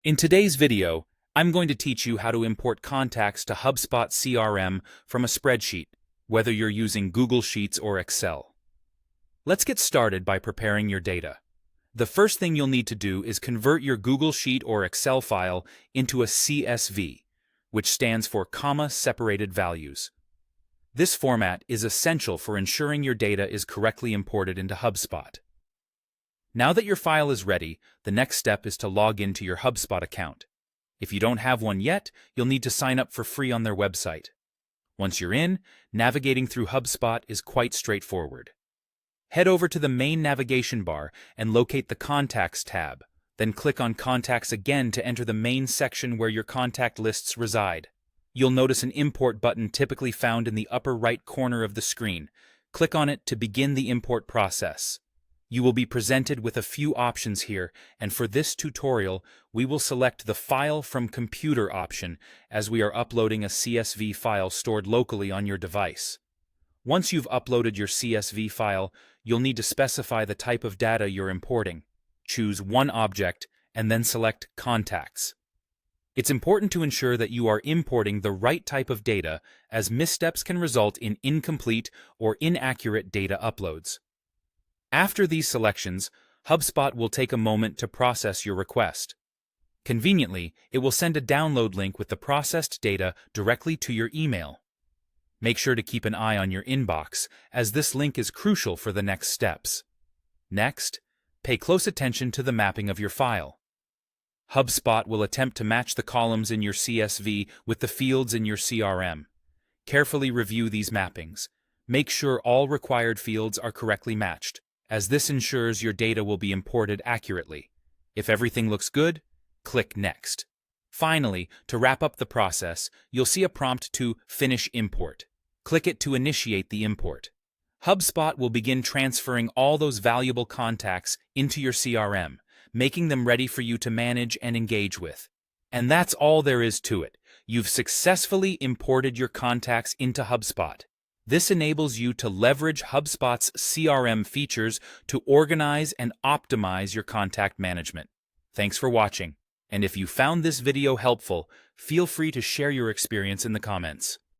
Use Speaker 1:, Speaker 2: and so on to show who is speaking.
Speaker 1: In today's video, I'm going to teach you how to import contacts to HubSpot CRM from a spreadsheet, whether you're using Google Sheets or Excel. Let's get started by preparing your data. The first thing you'll need to do is convert your Google Sheet or Excel file into a CSV, which stands for comma-separated values. This format is essential for ensuring your data is correctly imported into HubSpot. Now that your file is ready, the next step is to log into your HubSpot account. If you don't have one yet, you'll need to sign up for free on their website. Once you're in, navigating through HubSpot is quite straightforward. Head over to the main navigation bar and locate the Contacts tab. Then click on Contacts again to enter the main section where your contact lists reside. You'll notice an Import button typically found in the upper right corner of the screen. Click on it to begin the import process. You will be presented with a few options here, and for this tutorial, we will select the File from Computer option as we are uploading a CSV file stored locally on your device. Once you've uploaded your CSV file, you'll need to specify the type of data you're importing. Choose one object, and then select Contacts. It's important to ensure that you are importing the right type of data, as missteps can result in incomplete or inaccurate data uploads. After these selections, HubSpot will take a moment to process your request. Conveniently, it will send a download link with the processed data directly to your email. Make sure to keep an eye on your inbox, as this link is crucial for the next steps. Next, pay close attention to the mapping of your file. HubSpot will attempt to match the columns in your CSV with the fields in your CRM. Carefully review these mappings. Make sure all required fields are correctly matched, as this ensures your data will be imported accurately. If everything looks good, click Next. Finally, to wrap up the process, you'll see a prompt to Finish Import. Click it to initiate the import. HubSpot will begin transferring all those valuable contacts into your CRM, making them ready for you to manage and engage with. And that's all there is to it. You've successfully imported your contacts into HubSpot. This enables you to leverage HubSpot's CRM features to organize and optimize your contact management. Thanks for watching, and if you found this video helpful, feel free to share your experience in the comments.